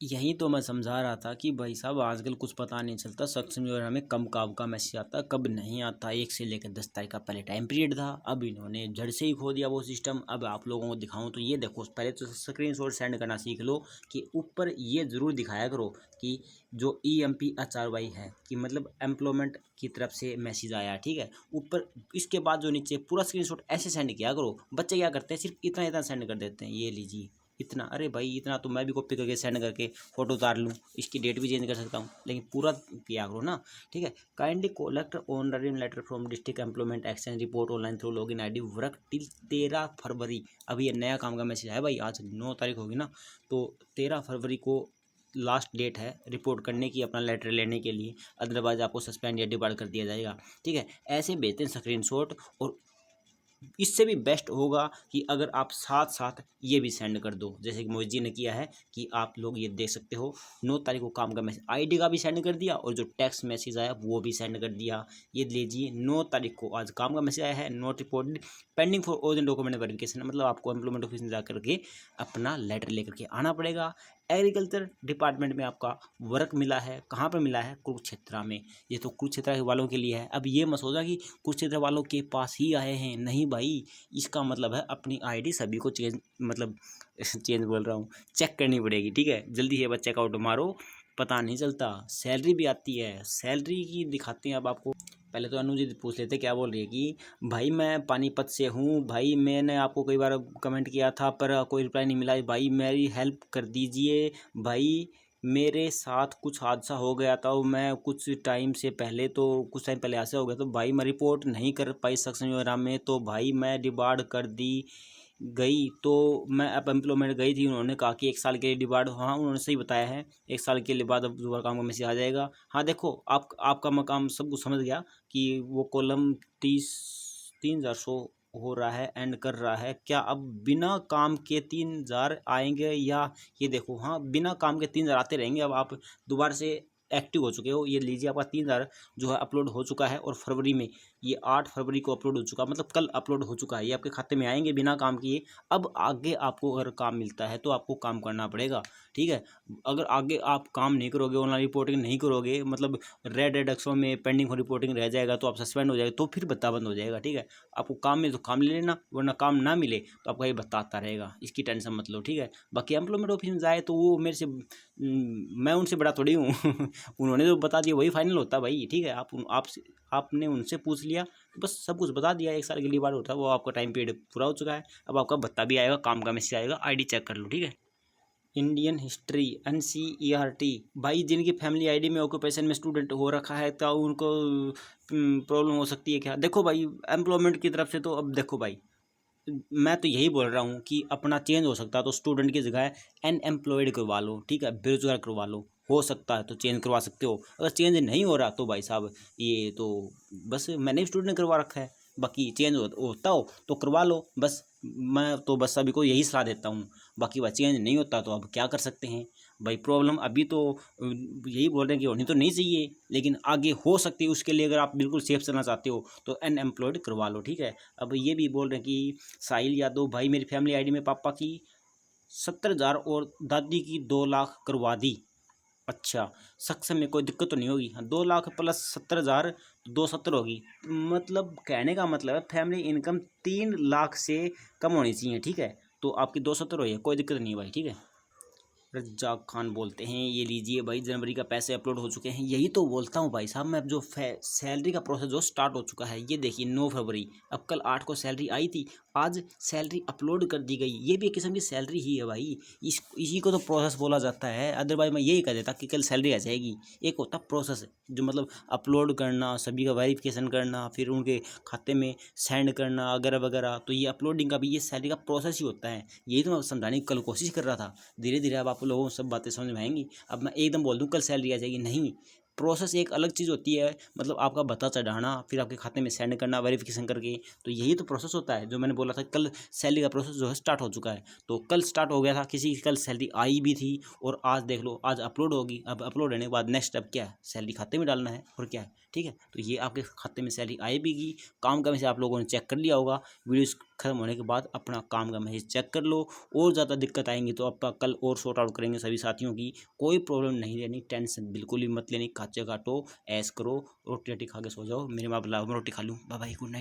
यही तो मैं समझा रहा था कि भाई साहब आजकल कुछ पता नहीं चलता सक्षम और हमें कब का मैसेज आता कब नहीं आता। 1 से लेकर 10 तारीख का पहले टाइम पीरियड था, अब इन्होंने जड़ से ही खो दिया वो सिस्टम। अब आप लोगों को दिखाऊं तो ये देखो, पहले तो स्क्रीनशॉट सेंड करना सीख लो कि ऊपर ये ज़रूर दिखाया करो कि जो EMPHRY है कि मतलब एम्प्लॉयमेंट की तरफ से मैसेज आया, ठीक है। ऊपर इसके बाद जो नीचे पूरा स्क्रीनशॉट ऐसे सेंड किया करो। बच्चे क्या करते हैं, सिर्फ इतना इतना सेंड कर देते हैं, ये लीजिए इतना। अरे भाई इतना तो मैं भी कॉपी करके सेंड करके फ़ोटो उतार लूँ, इसकी डेट भी चेंज कर सकता हूँ, लेकिन पूरा किया करो ना, ठीक है। Kindly collect honorary letter from district employment exchange report online through login ID work till 13 February. अभी ये नया काम का मैसेज है भाई, आज 9 तारीख होगी ना, तो 13 फरवरी को लास्ट डेट है रिपोर्ट करने की अपना लेटर लेने के लिए, अदरवाइज आपको सस्पेंड या डिबार कर दिया जाएगा, ठीक है। ऐसे भेजते हैं स्क्रीनशॉट। और इससे भी बेस्ट होगा कि अगर आप साथ साथ ये भी सेंड कर दो, जैसे कि मोहित जी ने किया है कि आप लोग ये देख सकते हो 9 तारीख को काम का मैसेज ID का भी सेंड कर दिया और जो टेक्स्ट मैसेज आया वो भी सेंड कर दिया। ये लीजिए 9 तारीख को आज काम का मैसेज आया है, note reported pending for original document verification. मतलब आपको एम्प्लॉयमेंट ऑफिस में जा करके अपना लेटर लेकर के आना पड़ेगा। एग्रीकल्चर डिपार्टमेंट में आपका वर्क मिला है, कहाँ पर मिला है, कुरुक्षेत्र में। ये तो कुरुक्षेत्र वालों के लिए है। अब ये मत सोचा कि कुरुक्षेत्र वालों के पास ही आए हैं, नहीं भाई। इसका मतलब है अपनी ID सभी को चेंज, मतलब चेंज बोल रहा हूँ, चेक करनी पड़ेगी, ठीक है। जल्दी से बच्चे का आउट मारो, पता नहीं चलता। सैलरी भी आती है, सैलरी की दिखाते हैं अब आपको। पहले तो अनुजीत पूछ लेते क्या बोल रही है कि भाई मैं पानीपत से हूँ, भाई मैंने आपको कई बार कमेंट किया था पर कोई रिप्लाई नहीं मिला, भाई मेरी हेल्प कर दीजिए। भाई मेरे साथ कुछ हादसा हो गया था, मैं कुछ टाइम से पहले, तो कुछ टाइम पहले ऐसा हो गया तो भाई मैं रिपोर्ट नहीं कर पाई सक्षम योजना में, तो भाई मैं डिबार्ड कर दी गई। तो मैं अब एम्प्लॉयमेंट गई थी, उन्होंने कहा कि 1 साल के लिए डिबार्ड, हाँ उन्होंने सही बताया है, 1 साल के लिए बाद अब दोबारा काम का मैसेज आ जाएगा। हाँ देखो आपका मकाम सब कुछ समझ गया कि वो कॉलम 3,100 हो रहा है, एंड कर रहा है क्या। अब बिना काम के 3,000 आएंगे या ये देखो, हाँ बिना काम के 3,000 आते रहेंगे। अब आप दोबारा से एक्टिव हो चुके हो, ये लीजिए आपका 3,000 जो है अपलोड हो चुका है। और फरवरी में ये 8 फरवरी को अपलोड हो चुका, मतलब कल अपलोड हो चुका है, ये आपके खाते में आएंगे बिना काम किए। अब आगे आपको अगर काम मिलता है तो आपको काम करना पड़ेगा, ठीक है। अगर आगे आप काम नहीं करोगे, ऑनलाइन रिपोर्टिंग नहीं करोगे, मतलब रेड अक्षरों में पेंडिंग फॉर रिपोर्टिंग रह जाएगा, तो आप सस्पेंड हो जाएगा, तो फिर भत्ता बंद हो जाएगा, ठीक है। आपको काम मिले तो काम ले लेना, वरना काम ना मिले तो आपका ये भत्ता आता रहेगा, इसकी टेंशन मत लो, ठीक है। बाकी एम्प्लॉयमेंट ऑफिस में जाए तो वो मेरे से मैं उनसे बड़ा थोड़ी हूँ उन्होंने जो बता दिया वही फाइनल होता है भाई, ठीक है। आपने उनसे पूछ लिया, बस सब कुछ बता दिया। 1 साल के लिए बार होता है, वो आपका टाइम पीरियड पूरा हो चुका है। अब आपका भत्ता भी आएगा, काम का मैसेज आएगा, ID चेक कर लो, ठीक है। इंडियन हिस्ट्री NCERT, भाई जिनकी फैमिली ID में ऑक्यूपेशन में स्टूडेंट हो रखा है तो उनको प्रॉब्लम हो सकती है क्या। देखो भाई एम्प्लॉयमेंट की तरफ से तो अब देखो भाई, मैं तो यही बोल रहा हूँ कि अपना चेंज हो सकता है तो स्टूडेंट की जगह अनएम्प्लॉयड करवा लो, ठीक है, बेरोजगार करवा लो। हो सकता है तो चेंज करवा सकते हो। अगर चेंज नहीं हो रहा तो भाई साहब ये तो बस मैंने भी स्टूडेंट करवा रखा है। बाकी चेंज होता हो तो करवा लो, बस मैं तो बस सभी को यही सलाह देता हूँ। बाकी वह चेंज नहीं होता तो अब क्या कर सकते हैं भाई। प्रॉब्लम अभी तो यही बोल रहे हैं कि होनी तो नहीं चाहिए, लेकिन आगे हो सकती है। उसके लिए अगर आप बिल्कुल सेफ चलना चाहते हो तो अनएम्प्लॉयड करवा लो, ठीक है। अब ये भी बोल रहे हैं कि साहिल यादव, भाई मेरी फैमिली ID में पापा की 70,000 और दादी की 2 लाख करवा दी। अच्छा, सक्षम में कोई दिक्कत तो नहीं होगी। हाँ 2 लाख प्लस 70,000 तो 270 होगी। मतलब कहने का मतलब है फैमिली इनकम 3 लाख से कम होनी चाहिए, ठीक है। तो आपकी 270 हुई है, कोई दिक्कत नहीं भाई, ठीक है। रज्जाक खान बोलते हैं ये लीजिए भाई जनवरी का पैसे अपलोड हो चुके हैं। यही तो बोलता हूँ भाई साहब, मैं अब जो सैलरी का प्रोसेस जो स्टार्ट हो चुका है, ये देखिए 9 फरवरी, अब कल 8 को सैलरी आई थी, आज सैलरी अपलोड कर दी गई। ये भी एक किस्म की सैलरी ही है भाई, इसी को तो प्रोसेस बोला जाता है। अदरवाइज मैं यही कह देता कि कल सैलरी आ जाएगी। एक होता प्रोसेस जो मतलब अपलोड करना, सभी का वेरिफिकेशन करना, फिर उनके खाते में सेंड करना वगैरह वगैरह, तो ये अपलोडिंग का भी ये सैलरी का प्रोसेस ही होता है। यही तो मैं समझाने की कल कोशिश कर रहा था। धीरे धीरे अब आप लोगों को सब बातें समझ में आएंगी। अब मैं एकदम बोल दूँ कल सैलरी आ जाएगी, नहीं, प्रोसेस एक अलग चीज़ होती है, मतलब आपका भत्ता चढ़ाना, फिर आपके खाते में सेंड करना वेरिफिकेशन करके, तो यही तो प्रोसेस होता है। जो मैंने बोला था कल सैलरी का प्रोसेस जो है स्टार्ट हो चुका है, तो कल स्टार्ट हो गया था, किसी की कल सैलरी आई भी थी और आज देख लो आज अपलोड होगी। अब अपलोड होने के बाद नेक्स्ट स्टेप क्या है, सैलरी खाते में डालना है और क्या है, ठीक है। तो ये आपके खाते में सैलरी आई भी की, काम का मैसेज आप लोगों ने चेक कर लिया होगा। वीडियो खत्म होने के बाद अपना काम का मैसेज चेक कर लो। और ज़्यादा दिक्कत आएंगी तो आपका कल और सॉर्ट आउट करेंगे सभी साथियों की। कोई प्रॉब्लम नहीं लेनी, टेंशन बिल्कुल भी मत लेनी, खाचे काटो, ऐश करो, रोटी राटी खा के सो जाओ। मेरे माँ बुलाओ, मैं रोटी खा लूँ। Bye bye, good night.